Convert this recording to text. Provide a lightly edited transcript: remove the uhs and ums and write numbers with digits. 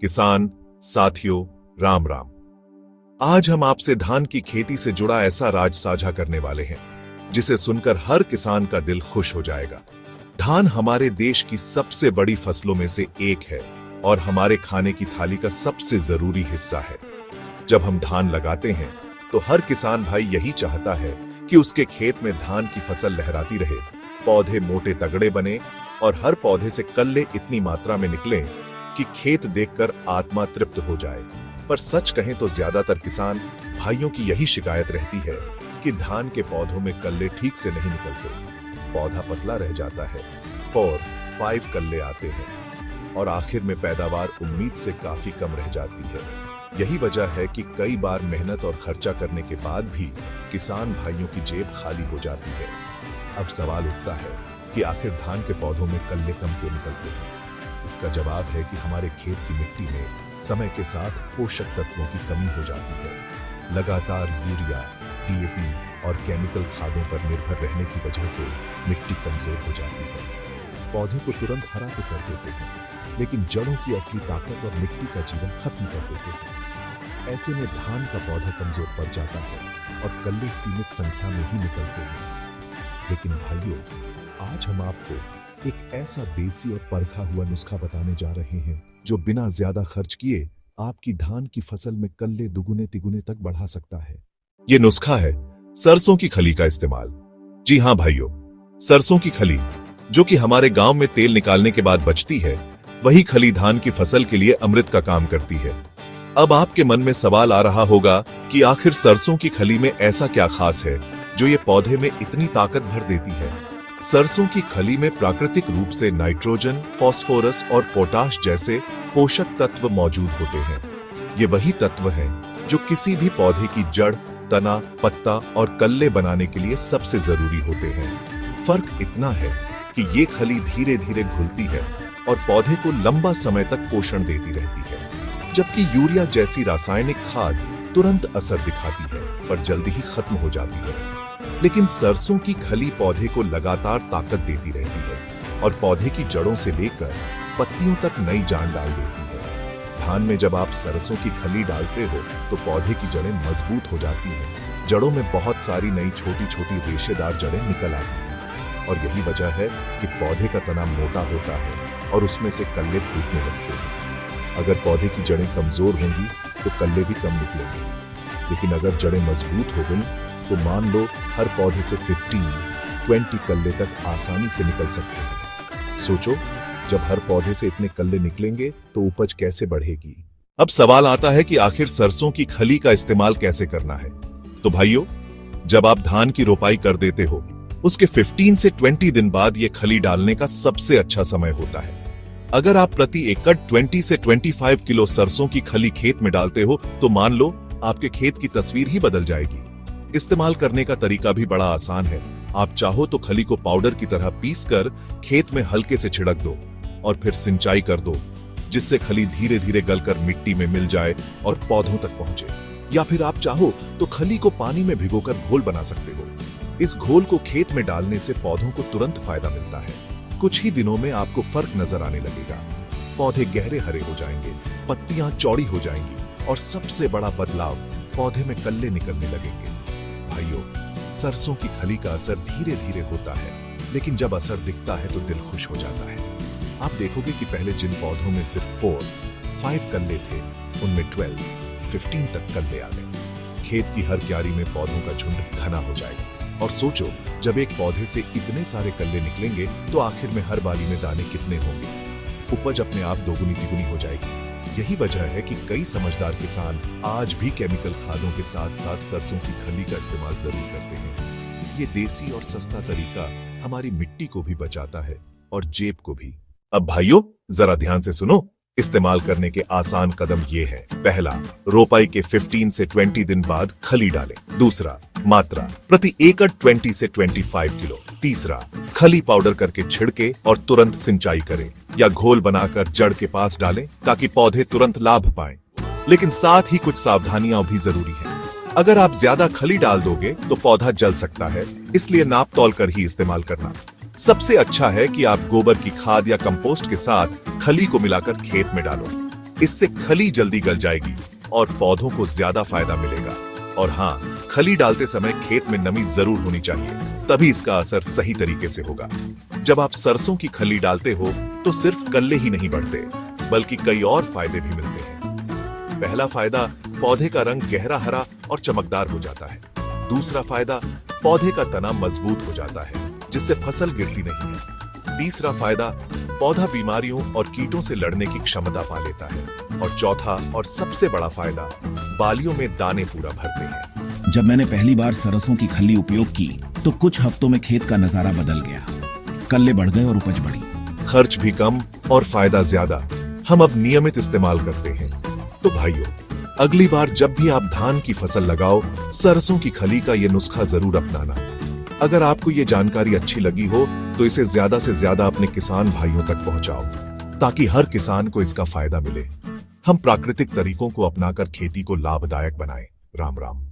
किसान साथियों, राम राम। आज हम आपसे धान की खेती से जुड़ा ऐसा राज साझा करने वाले हैं जिसे सुनकर हर किसान का दिल खुश हो जाएगा। धान हमारे देश की सबसे बड़ी फसलों में से एक है और हमारे खाने की थाली का सबसे जरूरी हिस्सा है। जब हम धान लगाते हैं तो हर किसान भाई यही चाहता है कि उसके खेत में धान की फसल लहराती रहे, पौधे मोटे तगड़े बने और हर पौधे से कल्ले इतनी मात्रा में निकलें कि खेत देखकर आत्मा तृप्त हो जाए। पर सच कहें तो ज्यादातर किसान भाइयों की यही शिकायत रहती है कि धान के पौधों में कल्ले ठीक से नहीं निकलते, पौधा पतला रह जाता है, 4-5 कल्ले आते हैं और आखिर में पैदावार उम्मीद से काफी कम रह जाती है। यही वजह है कि कई बार मेहनत और खर्चा करने के बाद भी किसान भाइयों की जेब खाली हो जाती है। अब सवाल उठता है कि आखिर धान के पौधों में कल्ले कम क्यों निकलते हैं? इसका जवाब है कि हमारे खेत की मिट्टी में समय के साथ पोषक तत्वों की कमी हो जाती है। लगातार यूरिया, डीएपी और केमिकल खादों पर निर्भर रहने की वजह से मिट्टी कमजोर हो जाती है। पौधे को तुरंत हरा तो कर देते हैं, लेकिन जड़ों की असली ताकत और मिट्टी का जीवन खत्म कर देते हैं। ऐसे में धान का पौधा कमजोर पड़ जाता है और कल्ले सीमित संख्या में ही निकलते हैं। लेकिन भाइयों, आज हम आपको एक ऐसा देसी और परखा हुआ नुस्खा बताने जा रहे हैं जो बिना ज्यादा खर्च किए आपकी धान की फसल में कल्ले दुगुने तिगुने तक बढ़ा सकता है। ये नुस्खा है सरसों की खली का इस्तेमाल। जी हाँ भाइयों, सरसों की खली, जो कि हमारे गांव में तेल निकालने के बाद बचती है, वही खली धान की फसल के लिए अमृत का काम करती है। अब आपके मन में सवाल आ रहा होगा कि आखिर सरसों की खली में ऐसा क्या खास है जो ये पौधे में इतनी ताकत भर देती है? सरसों की खली में प्राकृतिक रूप से नाइट्रोजन, फास्फोरस और पोटाश जैसे पोषक तत्व मौजूद होते हैं। ये वही तत्व हैं जो किसी भी पौधे की जड़, तना, पत्ता और कल्ले बनाने के लिए सबसे जरूरी होते हैं। फर्क इतना है कि ये खली धीरे धीरे घुलती है और पौधे को लंबा समय तक पोषण देती रहती है, जबकि यूरिया जैसी रासायनिक खाद तुरंत असर दिखाती है पर जल्दी ही खत्म हो जाती है। लेकिन सरसों की खली पौधे को लगातार ताकत देती रहती है और पौधे की जड़ों से लेकर पत्तियों तक नई जान डाल देती है। धान में जब आप सरसों की खली डालते हो तो पौधे की जड़ें मजबूत हो जाती हैं। जड़ों में बहुत सारी नई छोटी छोटी रेशेदार जड़ें निकल आती हैं और यही वजह है कि पौधे का तना मोटा होता है और उसमें से कल्ले फूटने लगते हैं। अगर पौधे की जड़ें कमजोर होंगी तो कल्ले भी कम निकलेंगे, लेकिन अगर जड़ें मजबूत हो गई तो मान लो हर पौधे से 15-20 कल्ले तक आसानी से निकल सकते हैं। सोचो, जब हर पौधे से इतने कल्ले निकलेंगे तो उपज कैसे बढ़ेगी? अब सवाल आता है कि आखिर सरसों की खली का इस्तेमाल कैसे करना है। तो भाइयों, जब आप धान की रोपाई कर देते हो, उसके 15 से 20 दिन बाद ये खली डालने का सबसे अच्छा समय होता है। अगर आप प्रति एकड़ 20 से 25 किलो सरसों की खली खेत में डालते हो तो मान लो आपके खेत की तस्वीर ही बदल जाएगी। इस्तेमाल करने का तरीका भी बड़ा आसान है। आप चाहो तो खली को पाउडर की तरह पीसकर खेत में हल्के से छिड़क दो और फिर सिंचाई कर दो, जिससे खली धीरे धीरे गलकर मिट्टी में मिल जाए और पौधों तक पहुंचे। या फिर आप चाहो तो खली को पानी में भिगोकर घोल बना सकते हो। इस घोल को खेत में डालने से पौधों को तुरंत फायदा मिलता है। कुछ ही दिनों में आपको फर्क नजर आने लगेगा। पौधे गहरे हरे हो जाएंगे, पत्तियां चौड़ी हो जाएंगी और सबसे बड़ा बदलाव, पौधे में कल्ले निकलने लगेंगे। भाइयों, सरसों की खली का असर धीरे धीरे होता है, लेकिन जब असर दिखता है तो दिल खुश हो जाता है। आप देखोगे कि पहले जिन पौधों में सिर्फ 4-5 कल्ले थे, उनमें 12-15 तक कल्ले आ गए। खेत की हर क्यारी में पौधों का झुंड घना हो जाएगा। और सोचो, जब एक पौधे से इतने सारे कल्ले निकलेंगे तो आखिर में हर बाली में दाने कितने होंगे? उपज अपने आप दोगुनी तिगुनी हो जाएगी। यही वजह है कि कई समझदार किसान आज भी केमिकल खादों के साथ साथ सरसों की खली का इस्तेमाल जरूर करते हैं। ये देसी और सस्ता तरीका हमारी मिट्टी को भी बचाता है और जेब को भी। अब भाइयों, जरा ध्यान से सुनो। इस्तेमाल करने के आसान कदम ये हैं। पहला, रोपाई के 15 से 20 दिन बाद खली डालें। दूसरा, मात्रा प्रति एकड़ 20 से 25 किलो। तीसरा, खली पाउडर करके छिड़के और तुरंत सिंचाई करें या घोल बनाकर जड़ के पास डालें ताकि पौधे तुरंत लाभ पाएं। लेकिन साथ ही कुछ सावधानियां भी जरूरी हैं। अगर आप ज्यादा खली डाल दोगे तो पौधा जल सकता है, इसलिए नाप तौल कर ही इस्तेमाल करना। सबसे अच्छा है कि आप गोबर की खाद या कंपोस्ट के साथ खली को मिलाकर खेत में डालो। इससे खली जल्दी गल जाएगी और पौधों को ज्यादा फायदा मिलेगा। और हाँ, खली डालते समय खेत में नमी जरूर होनी चाहिए, तभी इसका असर सही तरीके से होगा। जब आप सरसों की खली डालते हो तो सिर्फ कल्ले ही नहीं बढ़ते, बल्कि कई और फायदे भी मिलते हैं। पहला फायदा, पौधे का रंग गहरा हरा और चमकदार हो जाता है। दूसरा फायदा, पौधे का तना मजबूत हो जाता है, जिससे फसल गिरती नहीं है। तीसरा फायदा, पौधा बीमारियों और कीटों से लड़ने की क्षमता पा लेता है। और चौथा और सबसे बड़ा फायदा, बालियों में दाने पूरा भरते हैं। जब मैंने पहली बार सरसों की खल्ली उपयोग की तो कुछ हफ्तों में खेत का नजारा बदल गया। कल्ले बढ़ गए और उपज बढ़ी। खर्च भी कम और फायदा ज्यादा। हम अब नियमित इस्तेमाल करते हैं। तो भाइयों, अगली बार जब भी आप धान की फसल लगाओ, सरसों की खली का ये नुस्खा जरूर अपनाना। अगर आपको ये जानकारी अच्छी लगी हो तो इसे ज्यादा से ज्यादा अपने किसान भाइयों तक पहुंचाओ, ताकि हर किसान को इसका फायदा मिले। हम प्राकृतिक तरीकों को अपनाकर खेती को लाभदायक बनाएं। राम राम।